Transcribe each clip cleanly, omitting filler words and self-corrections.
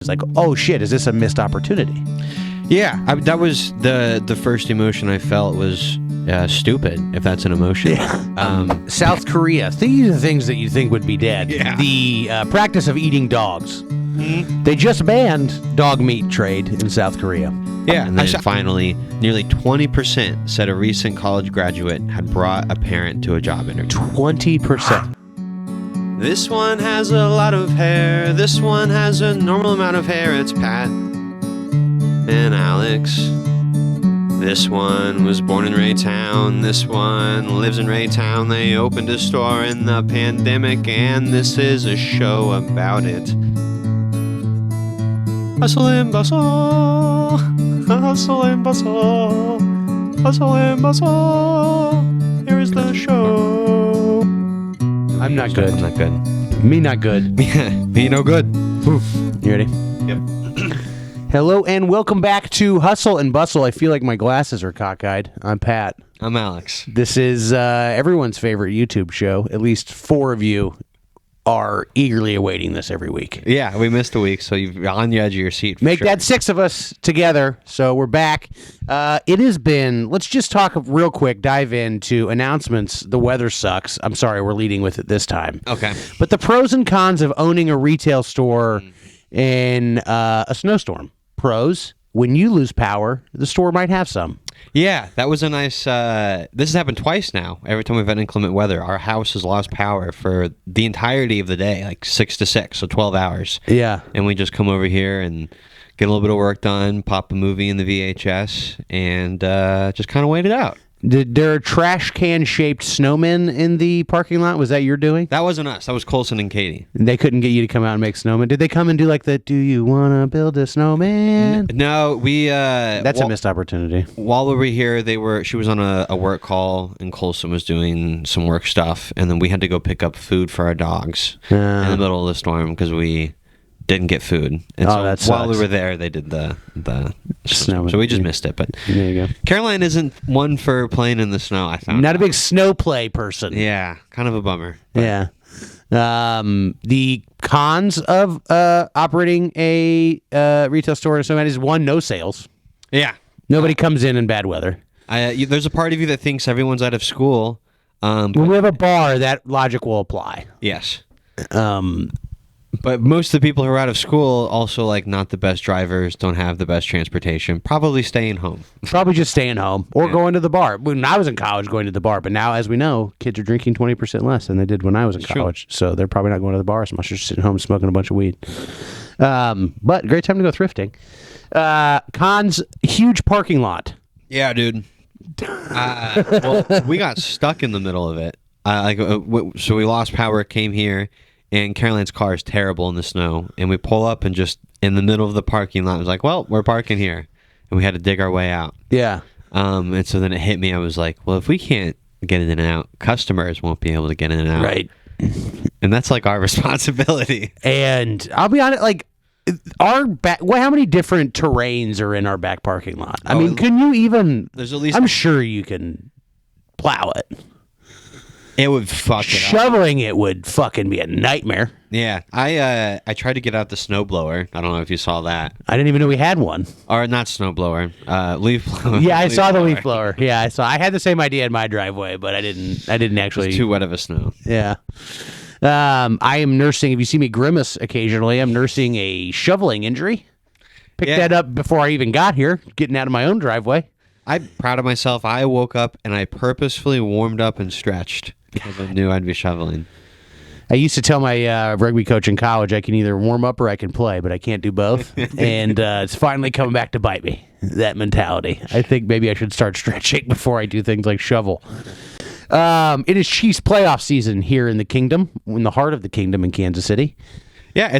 It's like, oh shit, is this a missed opportunity? Yeah, that was the first emotion I felt was stupid, if that's an emotion. Yeah. South Korea. These are the things that you think would be dead. Yeah. The practice of eating dogs. Mm-hmm. They just banned dog meat trade in South Korea. Yeah, and then finally, nearly 20% said a recent college graduate had brought a parent to a job interview. 20%. This one has a lot of hair. This one has a normal amount of hair. It's Pat and Alex. This one was born in Raytown. This one lives in Raytown. They opened a store in the pandemic, and this is a show about it. Hustle and bustle, hustle and bustle, hustle and bustle. Here is the show. I'm not good. I'm not good. Me not good. Me no good. Oof. You ready? Yep. Hello and welcome back to Hustle and Bustle. I feel like my glasses are cockeyed. I'm Pat. I'm Alex. This is everyone's favorite YouTube show. At least 4 of you are eagerly awaiting this every week. Yeah, we missed a week, so you're on the edge of your seat. Make that 6 of us together, so we're back. It has been, let's just talk real quick, dive into announcements. The weather sucks. I'm sorry, we're leading with it this time. Okay. But the pros and cons of owning a retail store in a snowstorm. Pros, when you lose power, the store might have some. Yeah, that was a nice... this has happened twice now. Every time we've had inclement weather, our house has lost power for the entirety of the day, like 6 to 6, so 12 hours. Yeah. And we just come over here and get a little bit of work done, pop a movie in the VHS, and just kind of wait it out. Did there a trash can shaped snowmen in the parking lot? Was that your doing? That wasn't us. That was Colson and Katie. They couldn't get you to come out and make snowmen. Did they come and do like the "Do you want to build a snowman"? No, we. That's a missed opportunity. While we were here, she was on a work call, and Colson was doing some work stuff, and then we had to go pick up food for our dogs in the middle of the storm because we didn't get food. And so that while we sucks. were there, they did the Snow. so we just missed it. But There you go. Caroline isn't one for playing in the snow. I found Not out. a big snow play person. Yeah, kind of a bummer. Yeah. The cons of operating a retail store in a snowman is one, no sales. Yeah, Nobody comes in bad weather. there's a part of you that thinks everyone's out of school. When we have a bar, that logic will apply. Yes. But most of the people who are out of school also like not the best drivers, don't have the best transportation, probably staying home. Probably just staying home or going to the bar. When I was in college, going to the bar. But now, as we know, kids are drinking 20% less than they did when I was in college. So they're probably not going to the bar as much as sitting home smoking a bunch of weed. But great time to go thrifting. Cons, huge parking lot. Yeah, dude. Well, we got stuck in the middle of it. So we lost power, came here, and Caroline's car is terrible in the snow. And we pull up and just in the middle of the parking lot, it was like, well, we're parking here. And we had to dig our way out. Yeah. And so then it hit me. I was like, well, if we can't get in and out, customers won't be able to get in and out. Right. And that's like our responsibility. And I'll be honest, like, our back, how many different terrains are in our back parking lot? I mean, can you even? There's at least. I'm sure you can plow it. It would fuck it up. Shoveling it would fucking be a nightmare. Yeah, I tried to get out the snowblower. I don't know if you saw that. I didn't even know we had one. Or not snowblower, leaf blower. Yeah, I saw the leaf blower. Yeah, I had the same idea in my driveway, but I didn't actually. It's too wet of a snow. Yeah. I am nursing, if you see me grimace occasionally, I'm nursing a shoveling injury. Picked that up before I even got here, getting out of my own driveway. I'm proud of myself. I woke up and I purposefully warmed up and stretched because I knew I'd be shoveling. I used to tell my rugby coach in college I can either warm up or I can play, but I can't do both. And it's finally coming back to bite me, that mentality. I think maybe I should start stretching before I do things like shovel. It is Chiefs playoff season here in the kingdom, in the heart of the kingdom in Kansas City. Yeah,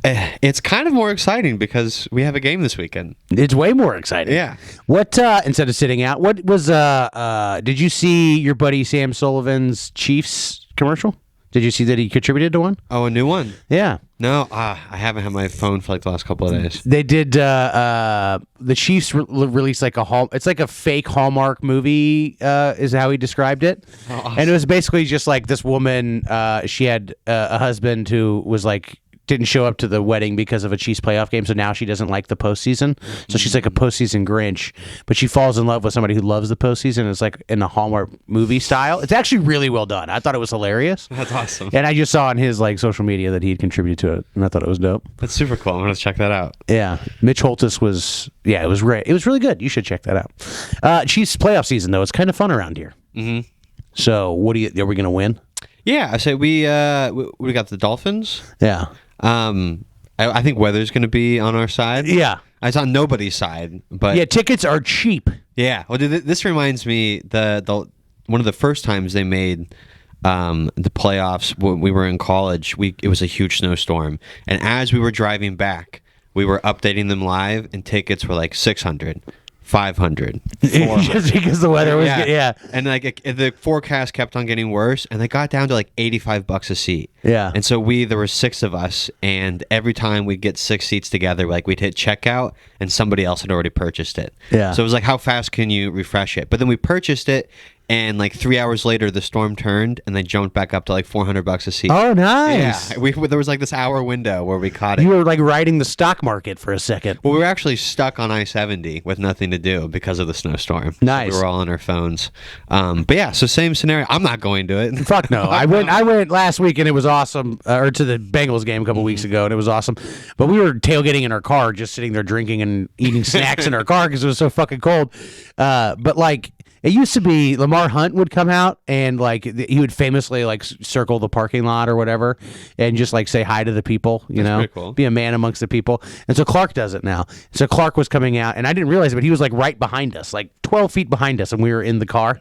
it's kind of more exciting because we have a game this weekend. It's way more exciting. Yeah. What instead of sitting out, what was did you see your buddy Sam Sullivan's Chiefs commercial? Did you see that he contributed to one? Oh, a new one? Yeah. No, I haven't had my phone for like the last couple of days. They did the Chiefs released like it's like a fake Hallmark movie is how he described it. Oh, awesome. And it was basically just like this woman, she had a husband who was like didn't show up to the wedding because of a Chiefs playoff game, so now she doesn't like the postseason. So she's like a postseason Grinch, but she falls in love with somebody who loves the postseason. It's like in the Hallmark movie style. It's actually really well done. I thought it was hilarious. That's awesome. And I just saw on his like social media that he had contributed to it, and I thought it was dope. That's super cool. I'm gonna check that out. Yeah, Mitch Holtis was. Yeah, it was great. It was really good. You should check that out. Chiefs playoff season though. It's kind of fun around here. Mm-hmm. So what do you? Are we gonna win? Yeah, I say we got the Dolphins. Yeah. I think weather's going to be on our side. Yeah. It's on nobody's side, but Yeah, tickets are cheap. yeah. Well, dude, this reminds me the one of the first times they made the playoffs when we were in college. It was a huge snowstorm, and as we were driving back, we were updating them live, and tickets were like 600. 500 Just because the weather was yeah. And like the forecast kept on getting worse, and they got down to like $85 a seat. Yeah. And so there were 6 of us, and every time we'd get 6 seats together, like we'd hit checkout and somebody else had already purchased it. Yeah. So it was like, how fast can you refresh it? But then we purchased it, and like 3 hours later the storm turned and they jumped back up to like $400 a seat. Oh, nice. Yeah. There was like this hour window where we caught it. You were like riding the stock market for a second. Well, we were actually stuck on I-70 with nothing to do because of the snowstorm. Nice. So we were all on our phones. But yeah, so same scenario. I'm not going to it. Fuck no. I went last week and it was awesome. Or to the Bengals game a couple weeks ago and it was awesome. But we were tailgating in our car, just sitting there drinking and eating snacks in our car because it was so fucking cold. But like, it used to be Lamar Hunt would come out and like he would famously like circle the parking lot or whatever and just like say hi to the people, you know, pretty cool. Be a man amongst the people. And so Clark does it now. So Clark was coming out and I didn't realize it, but he was like right behind us, like 12 feet behind us, and we were in the car.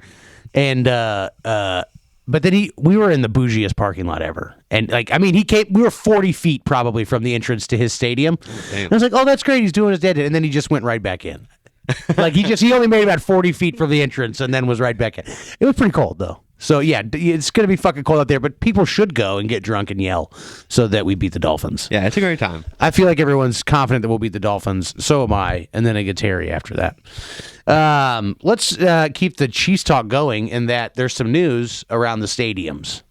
And but then we were in the bougiest parking lot ever. And like, I mean, we were 40 feet probably from the entrance to his stadium. And I was like, oh, that's great. He's doing his dead. And then he just went right back in. Like he only made about 40 feet from the entrance and then was right back in. It was pretty cold though. So yeah, it's going to be fucking cold out there, but people should go and get drunk and yell so that we beat the Dolphins. Yeah, it's a great time. I feel like everyone's confident that we'll beat the Dolphins. So am I. And then I get Terry after that. Let's keep the Chiefs talk going in that there's some news around the stadiums.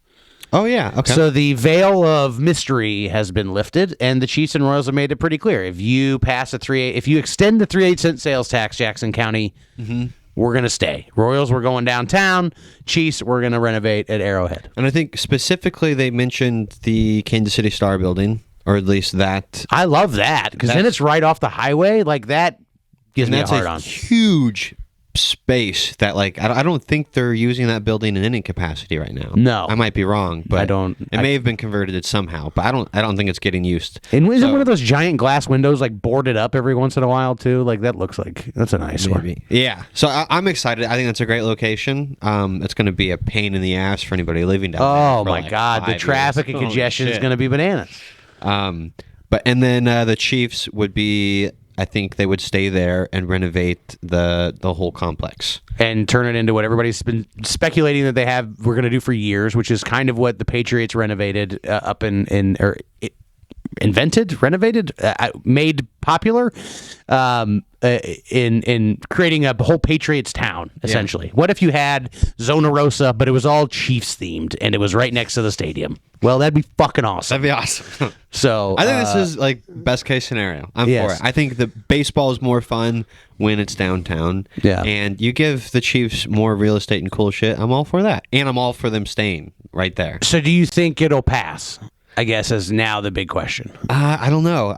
Oh, yeah. Okay. So the veil of mystery has been lifted, and the Chiefs and Royals have made it pretty clear. If you extend the 3/8 cent sales tax, Jackson County, we're going to stay. Royals, we're going downtown. Chiefs, we're going to renovate at Arrowhead. And I think specifically they mentioned the Kansas City Star building, or at least that. I love that, because then it's right off the highway. Like, that gives me a hard on. Huge space that, like, I don't think they're using that building in any capacity right now. No. I might be wrong, but it may have been converted somehow, but I don't think it's getting used. And isn't one of those giant glass windows like boarded up every once in a while too? Like, that looks like that's an eyesore. Yeah. So I'm excited. I think that's a great location. It's going to be a pain in the ass for anybody living down there. Oh my God, the traffic and congestion is going to be bananas. And then the Chiefs would be, I think they would stay there and renovate the whole complex and turn it into what everybody's been speculating that we're going to do for years, which is kind of what the Patriots renovated made popular in creating a whole Patriots town, essentially. Yeah. What if you had Zona Rosa, but it was all Chiefs themed and it was right next to the stadium? Well, that'd be fucking awesome. That'd be awesome. So I think this is like best case scenario. I'm for it. I think the baseball is more fun when it's downtown. Yeah. And you give the Chiefs more real estate and cool shit. I'm all for that. And I'm all for them staying right there. So do you think it'll pass? I guess is now the big question. I don't know.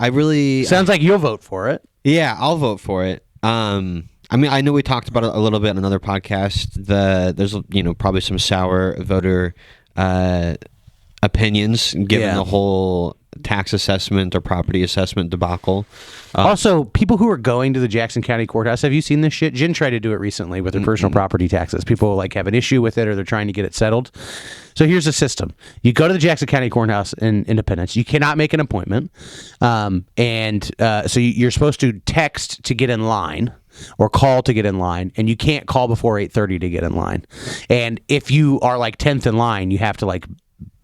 Sounds like you'll vote for it. Yeah, I'll vote for it. I mean, I know we talked about it a little bit in another podcast. There's probably some sour voter opinions given the whole tax assessment or property assessment debacle. Also, people who are going to the Jackson County Courthouse, have you seen this shit? Jen tried to do it recently with her personal property taxes. People like have an issue with it or they're trying to get it settled. So here's the system. You go to the Jackson County Courthouse in Independence. You cannot make an appointment. So you're supposed to text to get in line or call to get in line, and you can't call before 8:30 to get in line. And if you are like 10th in line, you have to like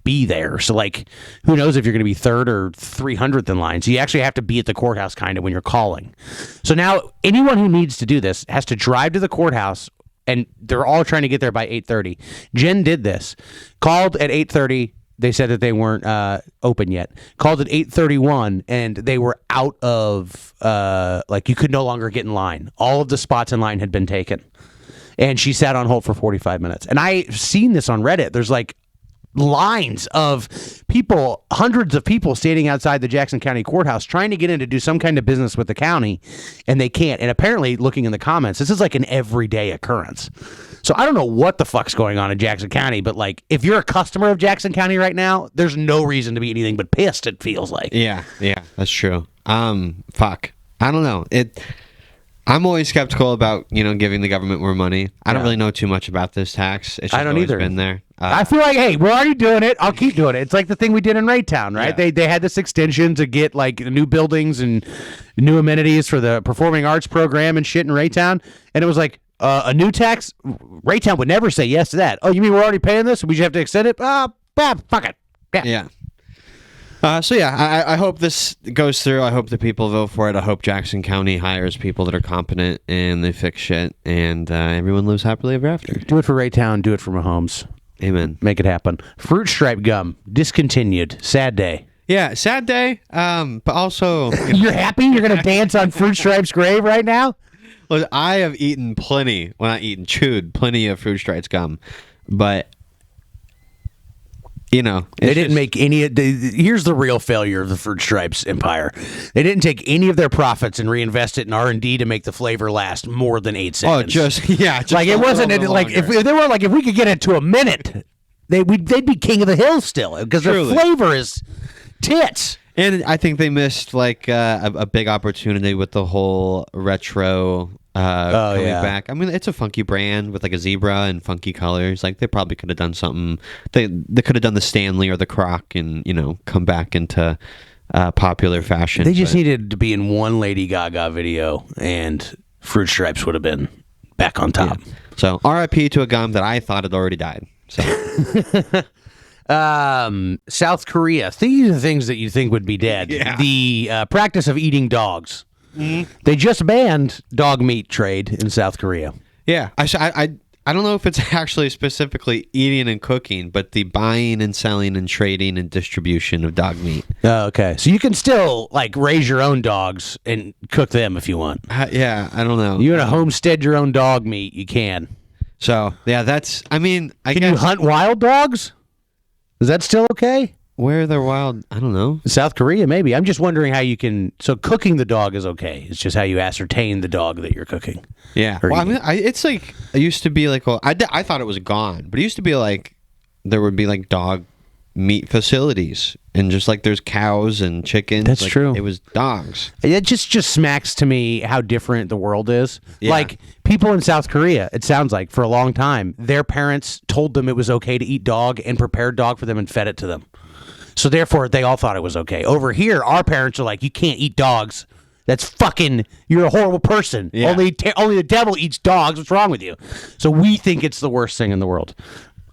be there. So like, who knows if you're going to be 3rd or 300th in line. So you actually have to be at the courthouse kind of when you're calling. So now anyone who needs to do this has to drive to the courthouse, and they're all trying to get there by 8:30. Jen did this, called at 8:30, they said that they weren't open yet. Called at 8:31, and they were out of like you could no longer get in line. All of the spots in line had been taken, and she sat on hold for 45 minutes. And I've seen this on Reddit. There's like lines of people, hundreds of people standing outside the Jackson County Courthouse trying to get in to do some kind of business with the county, and they can't. And apparently, looking in the comments, this is like an everyday occurrence. So I don't know what the fuck's going on in Jackson County, but like if you're a customer of Jackson County right now, there's no reason to be anything but pissed, it feels like. Yeah, that's true. Fuck. I don't know. I'm always skeptical about, giving the government more money. I don't really know too much about this tax. It's just I don't always either. been there. I feel like, hey, we're already doing it. I'll keep doing it. It's like the thing we did in Raytown, right? Yeah. They had this extension to get like new buildings and new amenities for the performing arts program and shit in Raytown. And it was like a new tax. Raytown would never say yes to that. Oh, you mean we're already paying this? We just have to extend it? Fuck it. Yeah. I hope this goes through. I hope the people vote for it. I hope Jackson County hires people that are competent and they fix shit, and everyone lives happily ever after. Do it for Raytown. Do it for Mahomes. Amen. Make it happen. Fruit stripe gum discontinued. Sad day. Yeah, sad day. But also, You're happy? You're gonna dance on Fruit Stripe's grave right now? look, I have eaten plenty. Well, not eaten, chewed plenty of Fruit Stripes gum, but. They didn't make any. Here's the real failure of the Fruit Stripes empire. They didn't take any of their profits and reinvest it in R&D to make the flavor last more than 8 seconds. Oh, just like it wasn't like if they were like if we could get it to a minute, they'd be king of the hill still because their flavor is tits. And I think they missed like a big opportunity with the whole retro coming back. I mean, it's a funky brand with like a zebra and funky colors. Like they probably could have done something. They could have done the Stanley or the Croc and come back into popular fashion. They just needed to be in one Lady Gaga video, and Fruit Stripes would have been back on top. Yeah. So R.I.P. to a gum that I thought had already died. So. South Korea. These are the things that you think would be dead. Yeah. The practice of eating dogs. Mm-hmm. They just banned dog meat trade in South Korea. Yeah, I don't know if it's actually specifically eating and cooking, but the buying and selling and trading and distribution of dog meat. Oh, okay. So you can still like raise your own dogs and cook them if you want. Yeah, I don't know. You want to homestead your own dog meat, you can. So yeah, that's. I mean, I can guess you hunt wild dogs? Is that still okay? Where they're wild, I don't know. South Korea, maybe. I'm just wondering how you can. So cooking the dog is okay. It's just how you ascertain the dog that you're cooking. Yeah. Well, I mean, it's like it used to be like. Well, I thought it was gone, but it used to be like there would be like dog meat facilities and just like there's cows and chickens. That's like, true. It was dogs. It just smacks to me how different the world is. Yeah. Like people in South Korea, it sounds like for a long time, their parents told them it was okay to eat dog and prepared dog for them and fed it to them. So therefore, they all thought it was okay. Over here, our parents are like, you can't eat dogs. That's fucking, you're a horrible person. Yeah. Only the devil eats dogs. What's wrong with you? So we think it's the worst thing in the world.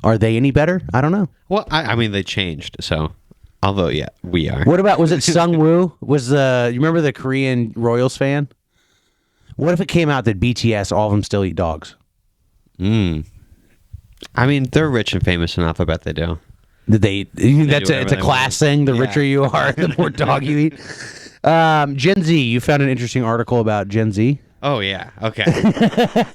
Are they any better? I don't know. Well, I mean, they changed, so I'll vote. Yeah, we are. What about, was it Sungwoo? You remember the Korean Royals fan? What if it came out that BTS, all of them still eat dogs? I mean, they're rich and famous enough. I bet they do. It's a class thing. The richer you are, the more dog you eat. Gen Z. You found an interesting article about Gen Z. Oh yeah. Okay.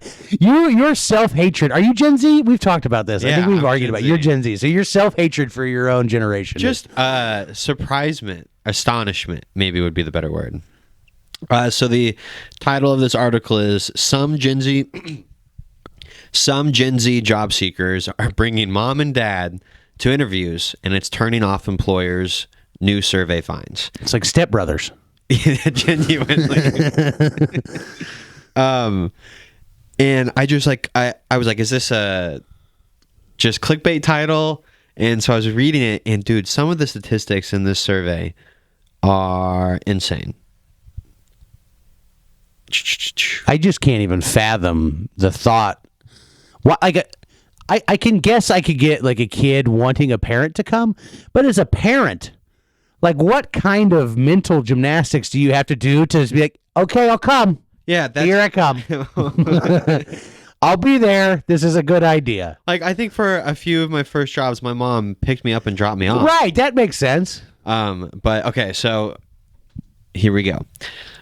Your self-hatred. Are you Gen Z? We've talked about this. I think we've argued about it. You're Gen Z. So your self-hatred for your own generation. Just surprisement, astonishment, maybe would be the better word. So the title of this article is Some Gen Z job seekers are bringing mom and dad to interviews, and it's turning off employers' new survey finds. It's like Step Brothers. Genuinely. And I just like I was like, is this a just clickbait title? And so I was reading it, and dude, some of the statistics in this survey are insane. I just can't even fathom the thought. What I can guess I could get like a kid wanting a parent to come, but as a parent, like what kind of mental gymnastics do you have to do to be like, okay, I'll come. Yeah, Here I come. I'll be there. This is a good idea. Like, I think for a few of my first jobs, my mom picked me up and dropped me off. Right, that makes sense. But okay, so here we go.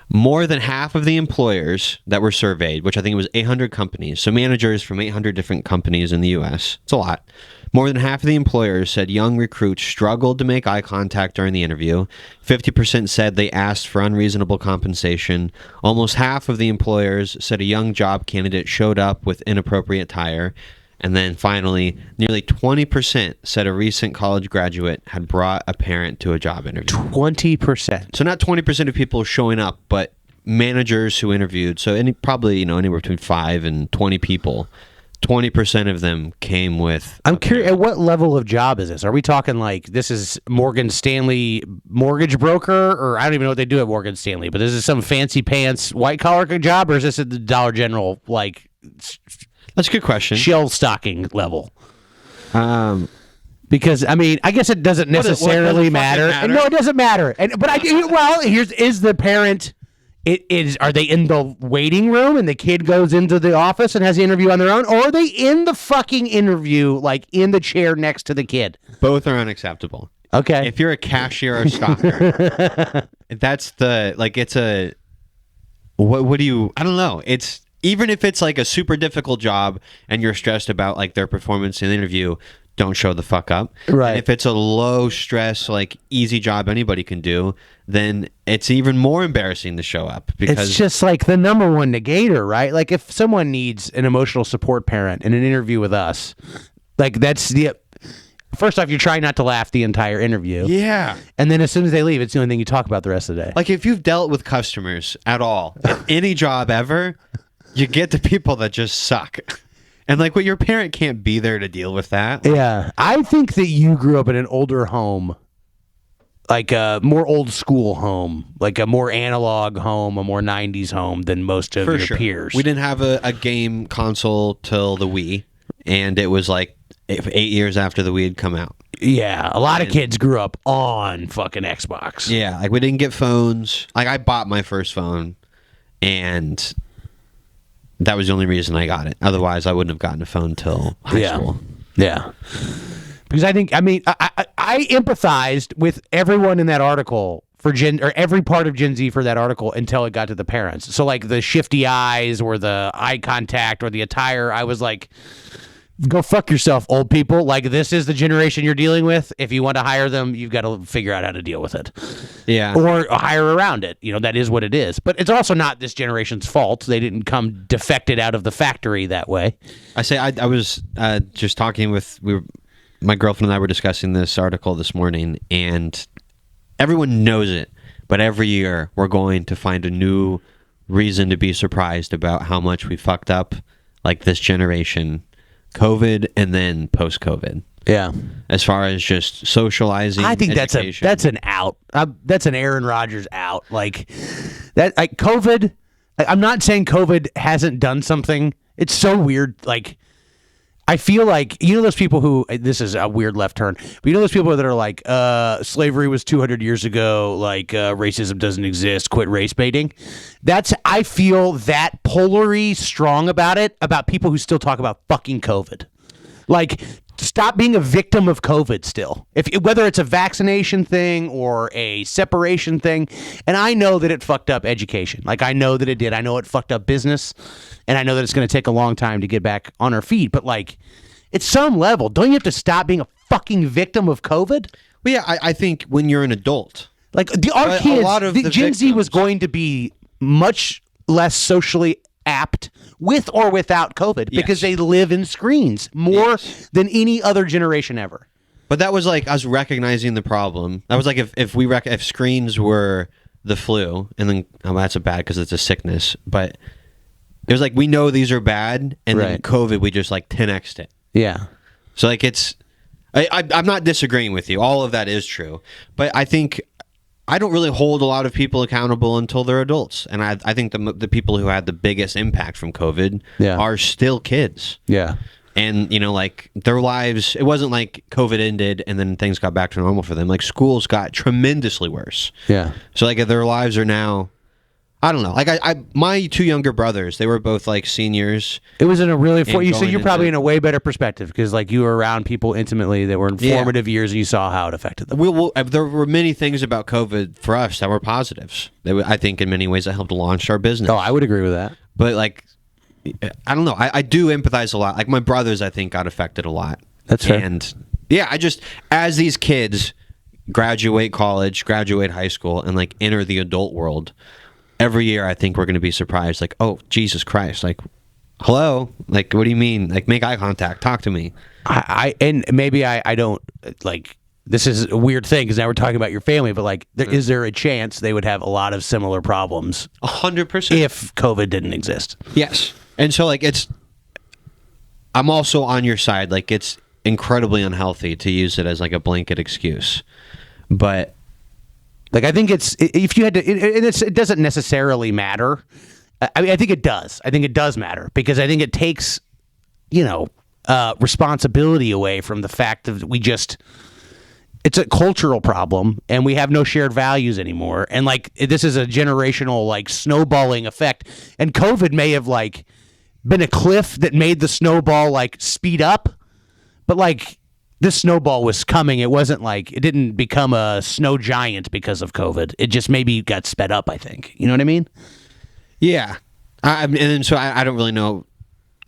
More than half of the employers that were surveyed, which I think it was 800 companies, so managers from 800 different companies in the U.S., it's a lot. More than half of the employers said young recruits struggled to make eye contact during the interview. 50% said they asked for unreasonable compensation. Almost half of the employers said a young job candidate showed up with inappropriate attire. And then finally, nearly 20% said a recent college graduate had brought a parent to a job interview. 20%. So not 20% of people showing up, but managers who interviewed. So probably, anywhere between 5 and 20 people. 20% of them came with... I'm curious, at what level of job is this? Are we talking like this is Morgan Stanley mortgage broker? Or I don't even know what they do at Morgan Stanley, but is this some fancy pants white collar job? Or is this at the Dollar General, like... That's a good question. Shell stocking level? Because, I mean, I guess it doesn't necessarily matter. No, it doesn't matter. Is the parent... Are they in the waiting room and the kid goes into the office and has the interview on their own, or are they in the fucking interview, like in the chair next to the kid? Both are unacceptable. Okay. If you're a cashier or stocker, that's it's a, what do you, I don't know. It's, even if it's like a super difficult job and you're stressed about like their performance in the interview, don't show the fuck up. Right. And if it's a low stress, like easy job anybody can do, then it's even more embarrassing to show up because it's just like the number one negator, right? Like if someone needs an emotional support parent in an interview with us, like that's the first off, you're trying not to laugh the entire interview. Yeah. And then as soon as they leave, it's the only thing you talk about the rest of the day. Like if you've dealt with customers at all, at any job ever, you get the people that just suck. And like, your parent can't be there to deal with that. Yeah. I think that you grew up in an older home, like a more old school home, like a more analog home, a more 90s home than most of your peers. We didn't have a game console till the Wii, and it was like 8 years after the Wii had come out. Yeah. A lot of kids grew up on fucking Xbox. Yeah. Like we didn't get phones. Like I bought my first phone, and... that was the only reason I got it. Otherwise, I wouldn't have gotten a phone till high school. Yeah. Because I empathized with everyone in that article for every part of Gen Z for that article until it got to the parents. So like the shifty eyes or the eye contact or the attire, I was like, go fuck yourself, old people. Like this is the generation you're dealing with. If you want to hire them, you've got to figure out how to deal with it. Yeah. Or hire around it. That is what it is. But it's also not this generation's fault. They didn't come defected out of the factory that way. I was just talking with my girlfriend and I were discussing this article this morning, and everyone knows it, but every year we're going to find a new reason to be surprised about how much we fucked up, like this generation. COVID and then post-COVID. Yeah. As far as just socializing, I think education. that's an out. That's an Aaron Rodgers out. Like that. Like COVID. I'm not saying COVID hasn't done something. It's so weird. Like I feel like those people who this is a weird left turn, but those people that are like slavery was 200 years ago. Like racism doesn't exist. Quit race baiting. I feel that polarly strong about it, about people who still talk about fucking COVID. Like, stop being a victim of COVID still. Whether it's a vaccination thing or a separation thing. And I know that it fucked up education. Like, I know that it did. I know it fucked up business. And I know that it's going to take a long time to get back on our feet. But, like, at some level, don't you have to stop being a fucking victim of COVID? Well, yeah, I think when you're an adult. Like, our kids, Gen Z was going to be much less socially apt with or without COVID because they live in screens more than any other generation ever. But that was like us recognizing the problem. That was like if screens were the flu, and then that's a bad because it's a sickness. But it was like we know these are bad, and then COVID we just like 10x'd it. Yeah. So like I'm not disagreeing with you. All of that is true, but I think. I don't really hold a lot of people accountable until they're adults. And I think the people who had the biggest impact from COVID are still kids. Yeah. And, like their lives, it wasn't like COVID ended and then things got back to normal for them. Like schools got tremendously worse. Yeah. So like their lives are now, I don't know. Like my two younger brothers, they were both like seniors. It was in a really so going you're probably into- in a way better perspective because like you were around people intimately that were in formative years and you saw how it affected them. There were many things about COVID for us that were positives. I think in many ways that helped launch our business. Oh, I would agree with that. But like, I don't know. I do empathize a lot. Like my brothers, I think got affected a lot. That's fair. And yeah, I just as these kids graduate college, graduate high school, and like enter the adult world. Every year, I think we're going to be surprised. Like, oh, Jesus Christ! Like, hello. Like, what do you mean? Like, make eye contact. Talk to me. And maybe I don't like. This is a weird thing because now we're talking about your family, but like, is there a chance they would have a lot of similar problems 100% if COVID didn't exist? Yes. And so, like, I'm also on your side. Like, it's incredibly unhealthy to use it as like a blanket excuse, but. Like I think it's if you had to, it doesn't necessarily matter. I mean, I think it does. I think it does matter because I think it takes, responsibility away from the fact that it's a cultural problem and we have no shared values anymore. And like this is a generational like snowballing effect. And COVID may have like been a cliff that made the snowball like speed up, but like. This snowball was coming. It wasn't like it didn't become a snow giant because of COVID. It just maybe got sped up, I think. You know what I mean? Yeah. And so I don't really know.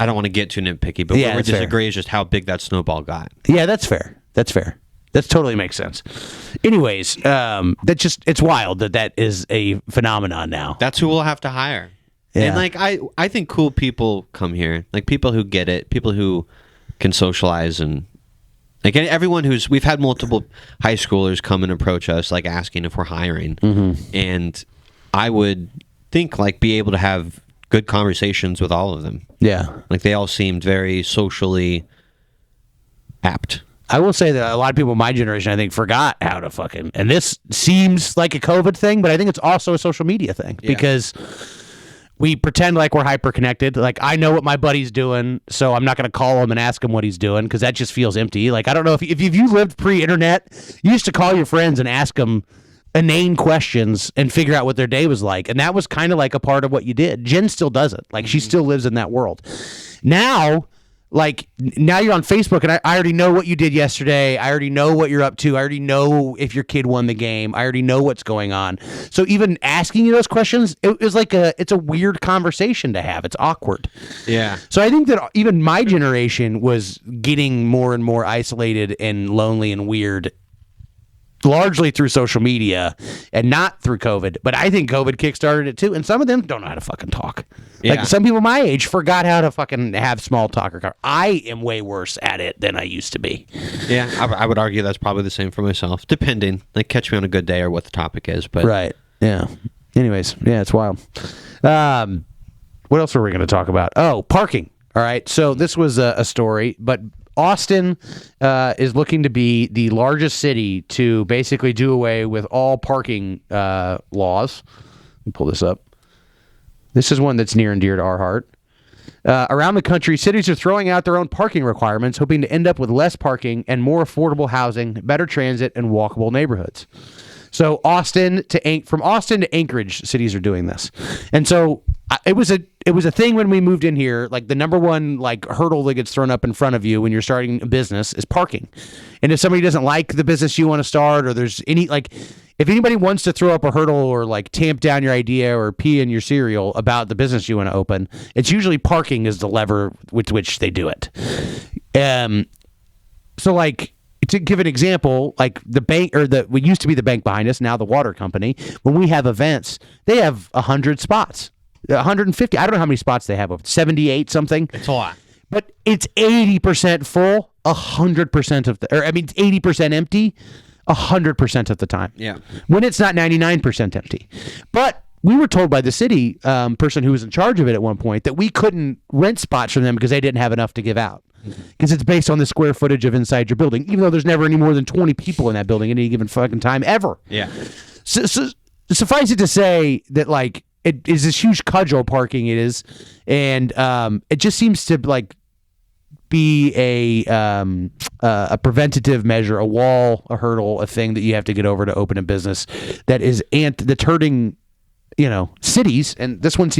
I don't want to get too nitpicky, but where we disagree is just how big that snowball got. Yeah, that's fair. That totally makes sense. Anyways, it's wild that is a phenomenon now. That's who we'll have to hire. Yeah. And like I think cool people come here. Like people who get it, people who can socialize and like everyone we've had multiple high schoolers come and approach us, like asking if we're hiring, and I would think like be able to have good conversations with all of them. Yeah, like they all seemed very socially apt. I will say that a lot of people in my generation, I think, forgot how to fucking, and this seems like a COVID thing, but I think it's also a social media thing because. We pretend like we're hyper connected. Like I know what my buddy's doing, so I'm not going to call him and ask him what he's doing because that just feels empty. Like I don't know if you lived pre-internet, you used to call your friends and ask them inane questions and figure out what their day was like, and that was kind of like a part of what you did. Jen still does it. Like she still lives in that world. Now you're on Facebook and I already know what you did yesterday. I already know what you're up to. I already know if your kid won the game. I already know what's going on. So even asking you those questions, it was like it's a weird conversation to have. It's awkward. Yeah. So I think that even my generation was getting more and more isolated and lonely and weird largely through social media and not through COVID. But I think COVID kickstarted it too. And some of them don't know how to fucking talk. Yeah. Like some people my age forgot how to fucking have small talk. I am way worse at it than I used to be. Yeah, I would argue that's probably the same for myself, depending. Like catch me on a good day or what the topic is. But right. Yeah. Anyways, yeah, it's wild. What else were we going to talk about? Oh, parking. All right. So this was a story, but Austin is looking to be the largest city to basically do away with all parking laws. Let me pull this up. This is one that's near and dear to our heart. Around the country, cities are throwing out their own parking requirements, hoping to end up with less parking and more affordable housing, better transit, and walkable neighborhoods. So from Austin to Anchorage, cities are doing this. And so it was a thing when we moved in here. Like the number one like hurdle that gets thrown up in front of you when you're starting a business is parking. And if somebody doesn't like the business you want to start, or there's any like if anybody wants to throw up a hurdle or like tamp down your idea or pee in your cereal about the business you want to open, it's usually parking is the lever with which they do it. So like to give an example, like the bank what used to be the bank behind us, now the water company, when we have events, they have 100 spots, 150. I don't know how many spots they have, 78 something. it's a lot. But it's 80% full, 100% of it's 80% empty, 100% of the time. Yeah. When it's not 99% empty. But we were told by the city person who was in charge of it at one point that we couldn't rent spots from them because they didn't have enough to give out. Because it's based on the square footage of inside your building, even though there's never any more than 20 people in that building at any given fucking time ever. Yeah. So suffice it to say that like it is this huge cudgel parking it is, and it just seems to like be a preventative measure, a wall, a hurdle, a thing that you have to get over to open a business that is that's hurting cities, and this one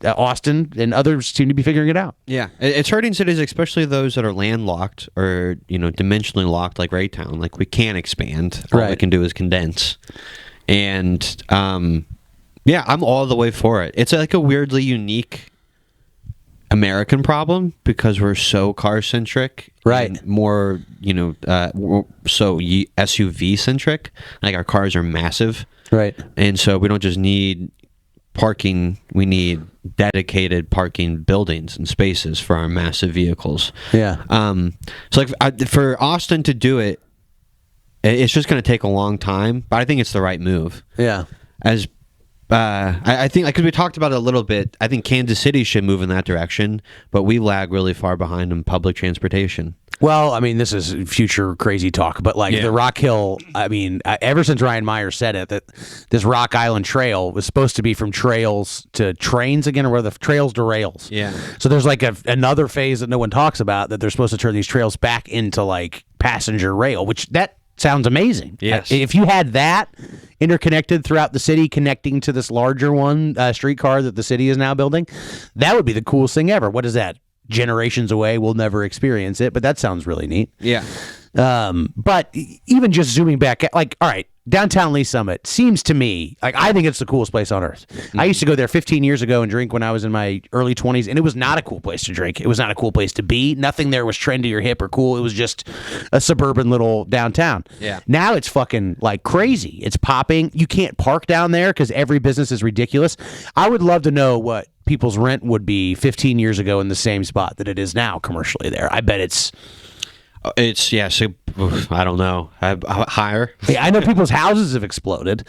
Austin and others seem to be figuring it out. Yeah, it's hurting cities, especially those that are landlocked or dimensionally locked, like Raytown. Like, we can't expand. All we can do is condense. And yeah, I'm all the way for it. It's like a weirdly unique American problem because we're so car centric, right? And more, we're so SUV centric. Like, our cars are massive, right? And so we don't just need parking, we need dedicated parking buildings and spaces for our massive vehicles. Yeah. So for Austin to do it, it's just going to take a long time, but I think it's the right move. Yeah. As I think, because we talked about it a little bit, I think Kansas City should move in that direction, but we lag really far behind in public transportation. Well, I mean, this is future crazy talk, but the Rock Hill, I mean, ever since Ryan Meyer said it, that this Rock Island Trail was supposed to be from trails to trains again, or whether the trails to rails. Yeah. So there's another phase that no one talks about, that they're supposed to turn these trails back into passenger rail, which that sounds amazing. Yes. If you had that interconnected throughout the city, connecting to this larger one, streetcar that the city is now building, that would be the coolest thing ever. What is that? Generations away, we'll never experience it, but that sounds really neat. Yeah. But even just zooming back, all right, downtown Lee Summit seems to me I think it's the coolest place on earth. Mm-hmm. I used to go there 15 years ago and drink when I was in my early 20s, and it was not a cool place to drink. It was not a cool place to be. Nothing there was trendy or hip or cool. It was just a suburban little downtown. Yeah. Now it's fucking crazy. It's popping. You can't park down there because every business is ridiculous. I would love to know what people's rent would be 15 years ago in the same spot that it is now commercially there. I bet it's so I don't know, higher. Yeah, I know people's houses have exploded.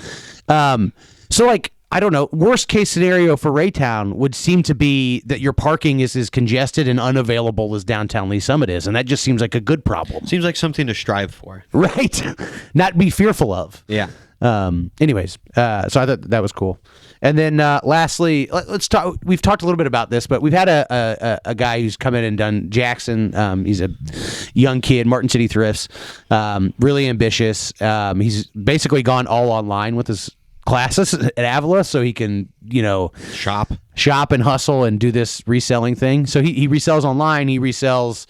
So I don't know, worst case scenario for Raytown would seem to be that your parking is as congested and unavailable as downtown Lee Summit is, and that just seems like a good problem. Seems like something to strive for. Right. Not be fearful of. Yeah. Anyways, so I thought that was cool. And then lastly, let's talk. We've talked a little bit about this, but we've had a guy who's come in and done Jackson. He's a young kid, Martin City Thrifts, really ambitious. He's basically gone all online with his classes at Avila, so he can shop and hustle and do this reselling thing. So he resells online. He resells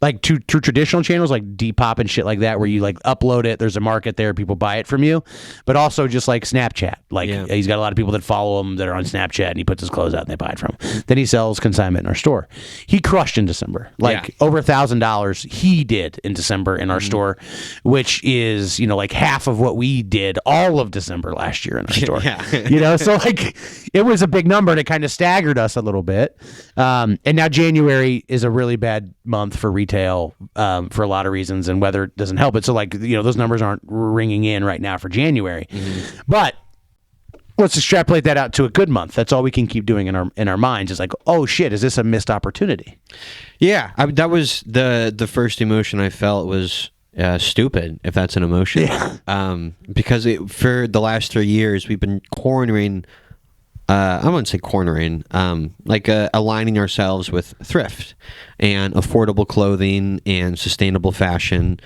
to traditional channels like Depop and shit like that, where you upload it, there's a market there, people buy it from you, but also just Snapchat. He's got a lot of people that follow him that are on Snapchat, and he puts his clothes out and they buy it from him. Then he sells consignment in our store. He crushed in December, over $1,000 he did in December in our store, which is half of what we did all of December last year in our store. So it was a big number, and it kind of staggered us a little bit. And now January is a really bad month for retail for a lot of reasons, and weather doesn't help it. So those numbers aren't ringing in right now for January. Mm-hmm. But let's extrapolate that out to a good month. That's all we can keep doing in our minds is oh shit, is this a missed opportunity? Yeah, that was the first emotion I felt was stupid, if that's an emotion. Yeah. Because for the last 3 years we've been cornering. I wouldn't say cornering, aligning ourselves with thrift and affordable clothing and sustainable fashion,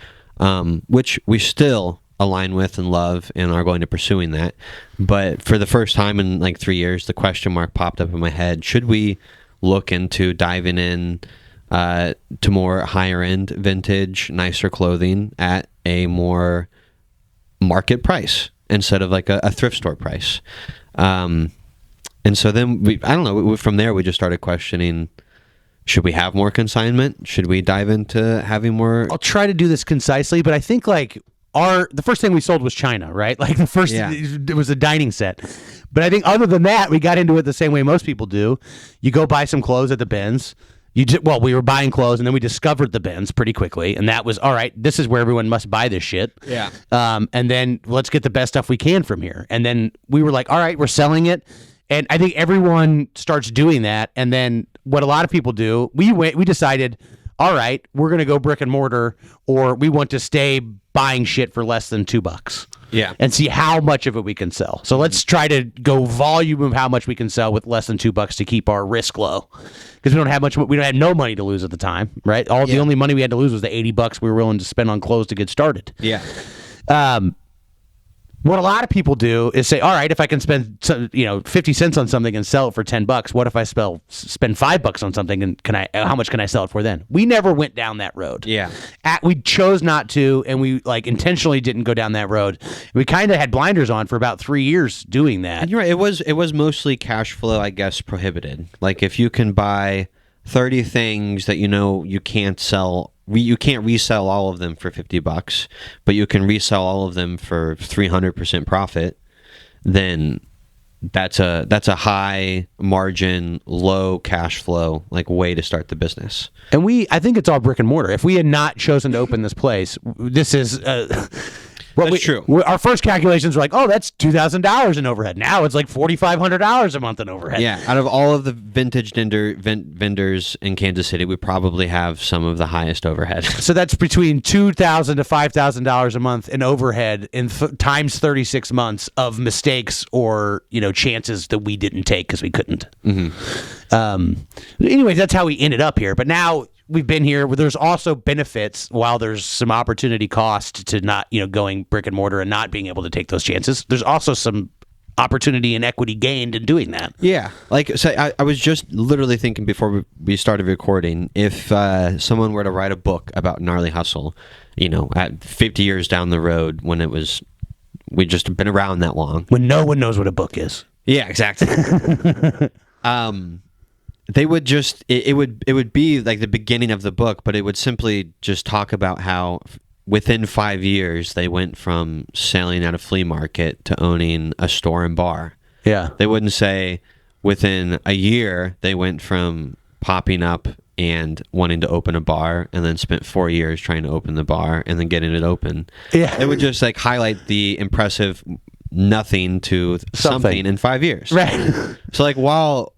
which we still align with and love and are going to pursuing that. But for the first time in 3 years, the question mark popped up in my head. Should we look into diving in to more higher end vintage, nicer clothing at a more market price instead of a thrift store price? And so then from there we just started questioning, should we have more consignment? Should we dive into having more? I'll try to do this concisely, but I think the first thing we sold was China, right? It was a dining set. But I think other than that, we got into it the same way most people do. You go buy some clothes at the bins. We were buying clothes, and then we discovered the bins pretty quickly, and that was, all right, this is where everyone must buy this shit. Yeah. And then let's get the best stuff we can from here. And then we were all right, we're selling it. And I think everyone starts doing that. And then what a lot of people do, we decided, all right, we're going to go brick and mortar, or we want to stay buying shit for less than $2. Yeah. And see how much of it we can sell. So let's try to go volume of how much we can sell with less than $2 to keep our risk low. Because we don't have no money to lose at the time, right? The only money we had to lose was the $80 we were willing to spend on clothes to get started. Yeah. what a lot of people do is say, all right, if I can spend 50 cents on something and sell it for $10, what if I spend $5 on something and how much can I sell it for then? We never went down that road. Yeah. We chose not to, and we intentionally didn't go down that road. We kind of had blinders on for about 3 years doing that. And you're right. It was mostly cash flow, I guess, prohibited. Like if you can buy 30 things that you can't sell. You can't resell all of them for $50, but you can resell all of them for 300% profit. Then that's a high margin, low cash flow way to start the business. And I think it's all brick and mortar. If we had not chosen to open this place, this is. That's true. Our first calculations were like, oh, that's $2,000 in overhead. Now it's like $4,500 a month in overhead. Yeah, out of all of the vintage vendors in Kansas City, we probably have some of the highest overhead. So that's between $2,000 to $5,000 a month in overhead in times 36 months of mistakes or chances that we didn't take because we couldn't. Mm-hmm. Anyways, that's how we ended up here. But now we've been here. There's also benefits while there's some opportunity cost to not, going brick and mortar and not being able to take those chances. There's also some opportunity and equity gained in doing that. Yeah. I was just literally thinking before we started recording, if someone were to write a book about Gnarly Hussle, at 50 years down the road when we'd just been around that long. When no one knows what a book is. Yeah, exactly. They would just it would be like the beginning of the book, but it would simply just talk about how within 5 years they went from selling at a flea market to owning a store and bar. Yeah. They wouldn't say within a year they went from popping up and wanting to open a bar and then spent 4 years trying to open the bar and then getting it open. Yeah. It would just highlight the impressive nothing to something in 5 years. Right. So while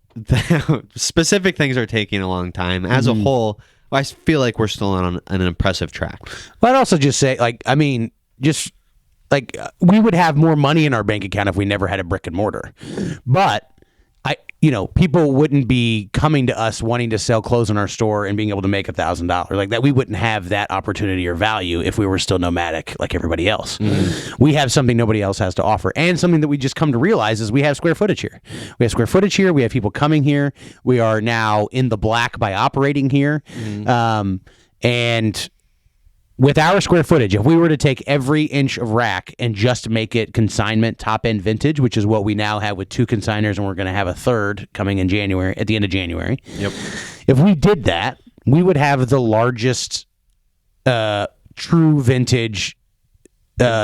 specific things are taking a long time, as a whole, I feel like we're still on an impressive track. But I'd also just say, we would have more money in our bank account if we never had a brick and mortar. But people wouldn't be coming to us wanting to sell clothes in our store and being able to make $1,000 like that. We wouldn't have that opportunity or value if we were still nomadic like everybody else. Mm-hmm. We have something nobody else has to offer, and something that we just come to realize is we have square footage here. We have square footage here. We have people coming here. We are now in the black by operating here. Mm-hmm. And with our square footage, if we were to take every inch of rack and just make it consignment top-end vintage, which is what we now have with 2 consigners, and we're going to have a third coming in January, at the end of January. Yep. If we did that, we would have the largest true vintage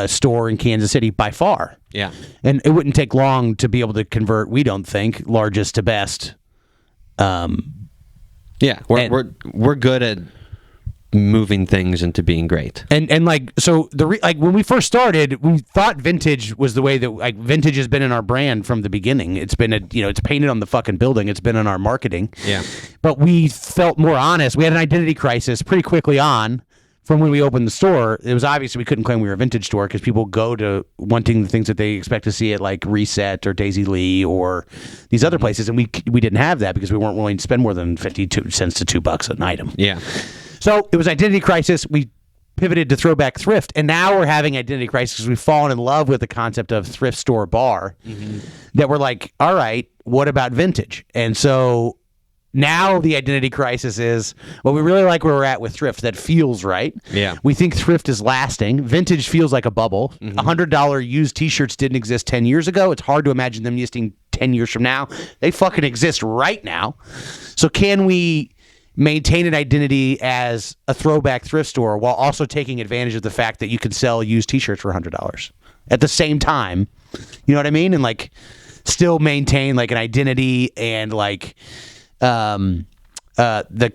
store in Kansas City by far. Yeah. And it wouldn't take long to be able to convert, we don't think, largest to best. Yeah, we're good at moving things into being great. And when we first started, we thought vintage was the way that vintage has been in our brand from the beginning. It's been it's painted on the fucking building. It's been in our marketing. Yeah. But we felt more honest. We had an identity crisis pretty quickly on from when we opened the store. It was obvious we couldn't claim we were a vintage store because people go to wanting the things that they expect to see at Reset or Daisy Lee or these other places, and we didn't have that because we weren't willing to spend more than 52 cents to $2 an item. Yeah. So it was identity crisis. We pivoted to throwback thrift, and now we're having identity crisis because we've fallen in love with the concept of thrift store bar. Mm-hmm. That we're like, all right, what about vintage? And so now the identity crisis is, well, we really like where we're at with thrift. That feels right. Yeah. We think thrift is lasting. Vintage feels like a bubble. Mm-hmm. $100 used T-shirts didn't exist 10 years ago. It's hard to imagine them existing 10 years from now. They fucking exist right now. So can we maintain an identity as a throwback thrift store while also taking advantage of the fact that you can sell used T-shirts for $100 at the same time? You know what I mean? And still maintain an identity and the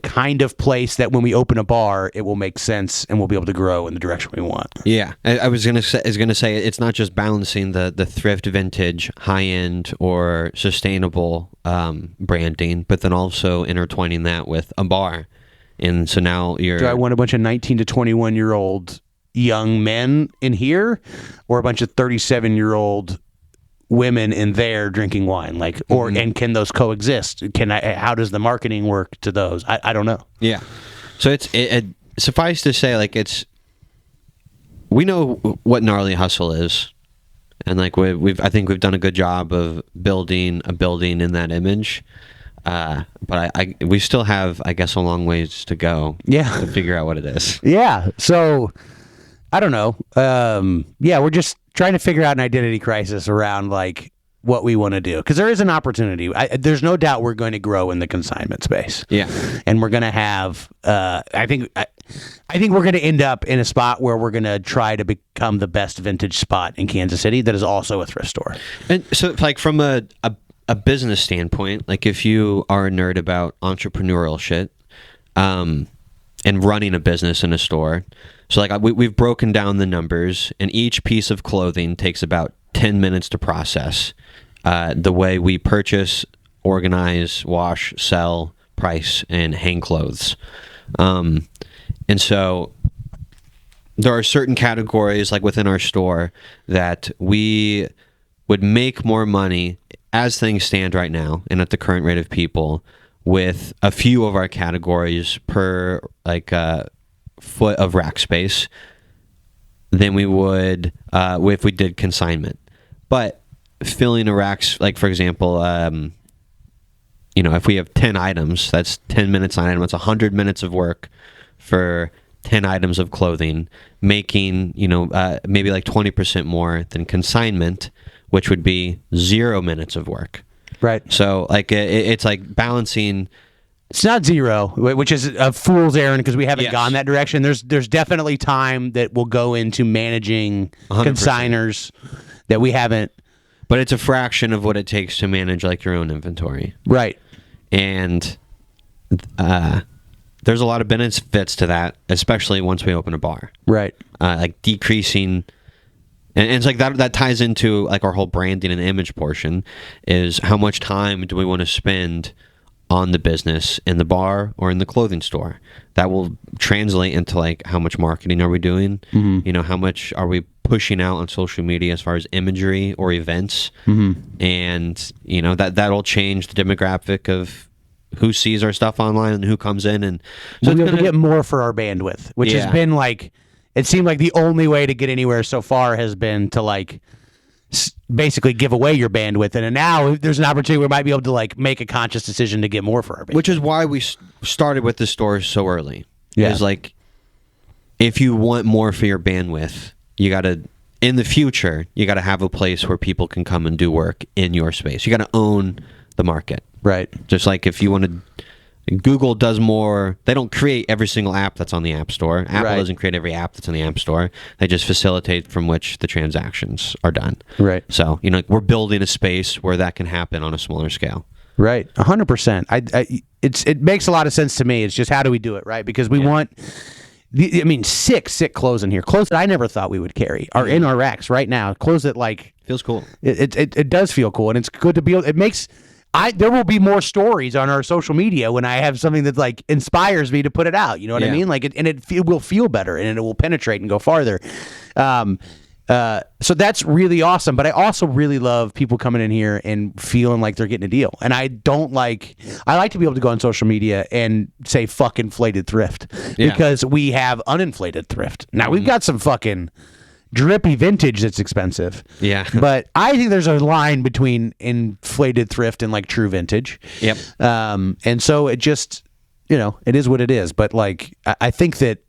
kind of place that when we open a bar, it will make sense and we'll be able to grow in the direction we want. Yeah, I was gonna say it's not just balancing the thrift, vintage, high end, or sustainable branding, but then also intertwining that with a bar. And so now do I want a bunch of 19 to 21-year-old young men in here, or a bunch of 37-year-old women in there drinking wine, and can those coexist? How does the marketing work to those? I don't know. Yeah. So it suffice to say, we know what Gnarly Hussle is. And like I think we've done a good job of building a building in that image. But we still have, I guess, a long ways to go. Yeah. To figure out what it is. Yeah. So I don't know. Yeah, we're just trying to figure out an identity crisis around like what we want to do, because there is an opportunity. There's no doubt we're going to grow in the consignment space. Yeah, and we're going to have. I think we're going to end up in a spot where we're going to try to become the best vintage spot in Kansas City that is also a thrift store. And so, like from a business standpoint, like if you are a nerd about entrepreneurial shit, and running a business in a store, so like we've broken down the numbers, and each piece of clothing takes about 10 minutes to process. The way we purchase, organize, wash, sell, price, and hang clothes. And so there are certain categories like within our store that we would make more money as things stand right now and at the current rate of people with a few of our categories per like foot of rack space than we would if we did consignment. But filling a racks, like for example, if we have 10 items, that's 10 minutes an item. It's 100 minutes of work for 10 items of clothing, making, maybe like 20% more than consignment, which would be 0 minutes of work. Right. So like it's like balancing. It's not zero, which is a fool's errand because we haven't Yes. gone that direction. There's definitely time that will go into managing 100%. consigners that we haven't. But it's a fraction of what it takes to manage like your own inventory. Right. And there's a lot of benefits to that, especially once we open a bar. Right. Like decreasing, and it's like that ties into like our whole branding and image portion is how much time do we want to spend on the business in the bar or in the clothing store. That will translate into like how much marketing are we doing? Mm-hmm. How much are we pushing out on social media as far as imagery or events? Mm-hmm. And that'll change the demographic of who sees our stuff online and who comes in, and so we'll get more for our bandwidth, which has been like, it seemed like the only way to get anywhere so far has been to like basically give away your bandwidth, and now there's an opportunity where we might be able to like make a conscious decision to get more for our bandwidth. Which is why we started with the store so early. Yeah. Is like, if you want more for your bandwidth, you got to, in the future, you got to have a place where people can come and do work in your space. You got to own the market. Right. Just like if you want to, Google does more, they don't create every single app that's on the App Store. Apple doesn't create every app that's on the App Store. They just facilitate from which the transactions are done. Right. So, we're building a space where that can happen on a smaller scale. Right. 100%. It makes a lot of sense to me. It's just how do we do it, right? Because we want, sick clothes in here. Clothes that I never thought we would carry are in our racks right now. Clothes that like... Feels cool. It does feel cool, and it's good to be able... It makes... there will be more stories on our social media when I have something that like inspires me to put it out. You know what I mean? Like it will feel better, and it will penetrate and go farther. So that's really awesome. But I also really love people coming in here and feeling like they're getting a deal. And I like to be able to go on social media and say fuck inflated thrift because we have uninflated thrift. Now we've got some fucking drippy vintage that's expensive. Yeah. But I think there's a line between inflated thrift and like true vintage. Yep. And so it just, it is what it is. But like, I think that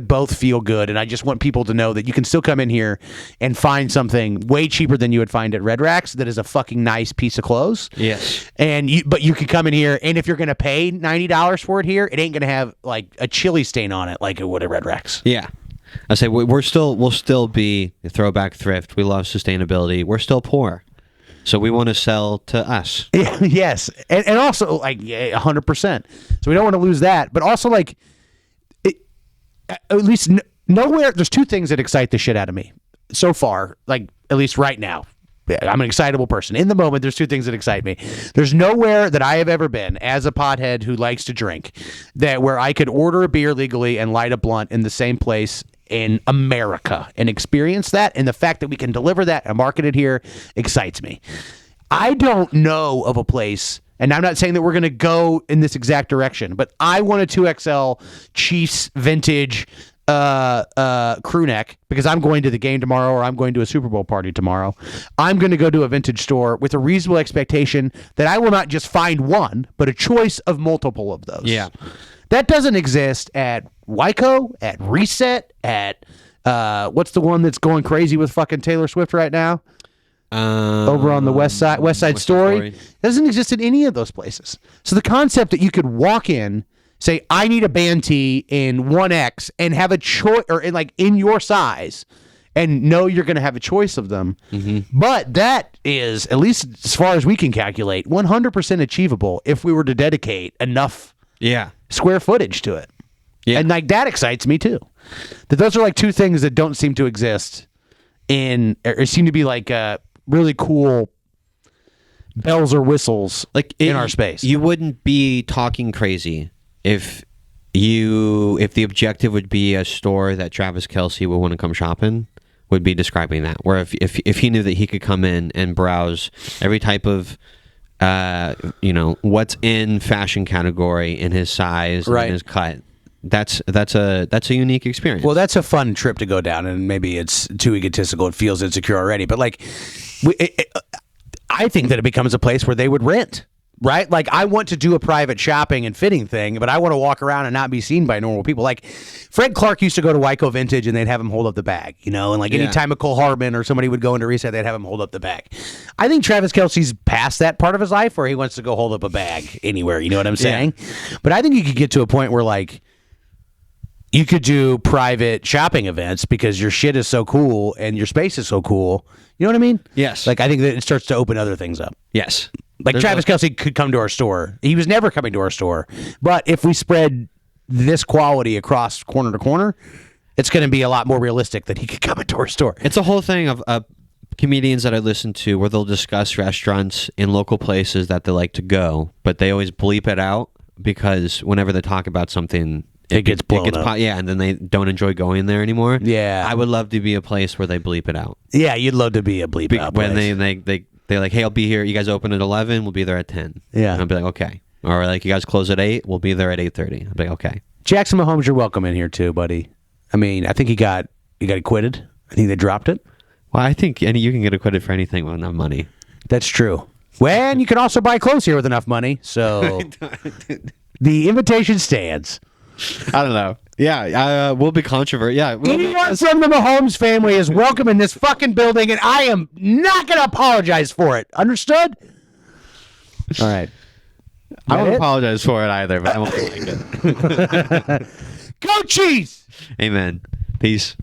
both feel good, and I just want people to know that you can still come in here and find something way cheaper than you would find at Red Racks that is a fucking nice piece of clothes. Yes. But you can come in here, and if you're going to pay $90 for it here, it ain't going to have like a chili stain on it like it would at Red Racks. Yeah. I say we'll still be a throwback thrift. We love sustainability. We're still poor, so we want to sell to us. Yes, and also like 100%. So we don't want to lose that, but also like at least nowhere. There's two things that excite the shit out of me so far. Like at least right now, I'm an excitable person. In the moment, there's two things that excite me. There's nowhere that I have ever been as a pothead who likes to drink where I could order a beer legally and light a blunt in the same place in America and experience that. And the fact that we can deliver that and market it here excites me. I don't know of a place, and I'm not saying that we're going to go in this exact direction, but I want a 2XL Chiefs vintage crew neck because I'm going to the game tomorrow or I'm going to a Super Bowl party tomorrow. I'm going to go to a vintage store with a reasonable expectation that I will not just find one, but a choice of multiple of those. Yeah. That doesn't exist at Wyco, at Reset, at what's the one that's going crazy with fucking Taylor Swift right now? Over on the West Side Story. Doesn't exist in any of those places. So the concept that you could walk in, say, I need a band tee in 1X and have a choice, or in your size, and know you're going to have a choice of them. Mm-hmm. But that is, at least as far as we can calculate, 100% achievable if we were to dedicate enough square footage to it. Yeah. And that excites me too. That those are two things that don't seem to exist or seem to be really cool bells or whistles in our space. You wouldn't be talking crazy if the objective would be a store that Travis Kelce would want to come shop in, would be describing that. Where if he knew that he could come in and browse every type of what's in fashion category in his size and in his cut. That's a unique experience. Well, that's a fun trip to go down, and maybe it's too egotistical. It feels insecure already, but I think that it becomes a place where they would rent, right? I want to do a private shopping and fitting thing, but I want to walk around and not be seen by normal people. Fred Clark used to go to Wyco Vintage, and they'd have him hold up the bag, and anytime Cole Hardman or somebody would go into Reset, they'd have him hold up the bag. I think Travis Kelce's past that part of his life where he wants to go hold up a bag anywhere. You know what I'm saying? Yeah. But I think you could get to a point where you could do private shopping events because your shit is so cool and your space is so cool. You know what I mean? Yes. I think that it starts to open other things up. Yes. Travis Kelce could come to our store. He was never coming to our store. But if we spread this quality across corner to corner, it's going to be a lot more realistic that he could come into our store. It's a whole thing of comedians that I listen to where they'll discuss restaurants in local places that they like to go, but they always bleep it out because whenever they talk about something... It gets blown up. And then they don't enjoy going there anymore. Yeah. I would love to be a place where they bleep it out. Yeah, you'd love to be a bleep out place. When they're like, hey, I'll be here. You guys open at 11. We'll be there at 10. Yeah. And I'll be like, okay. Or you guys close at 8. We'll be there at 8:30. I'll be like, okay. Jackson Mahomes, you're welcome in here too, buddy. I mean, I think he got acquitted. I think they dropped it. Well, I think you can get acquitted for anything with enough money. That's true. Well, and you can also buy clothes here with enough money. So the invitation stands. I don't know. Yeah, we'll be controversial. Yeah, anyone from the Mahomes family is welcome in this fucking building, and I am not going to apologize for it. Understood? All right. I won't apologize for it either, but I won't like it. Go Chiefs! Amen. Peace.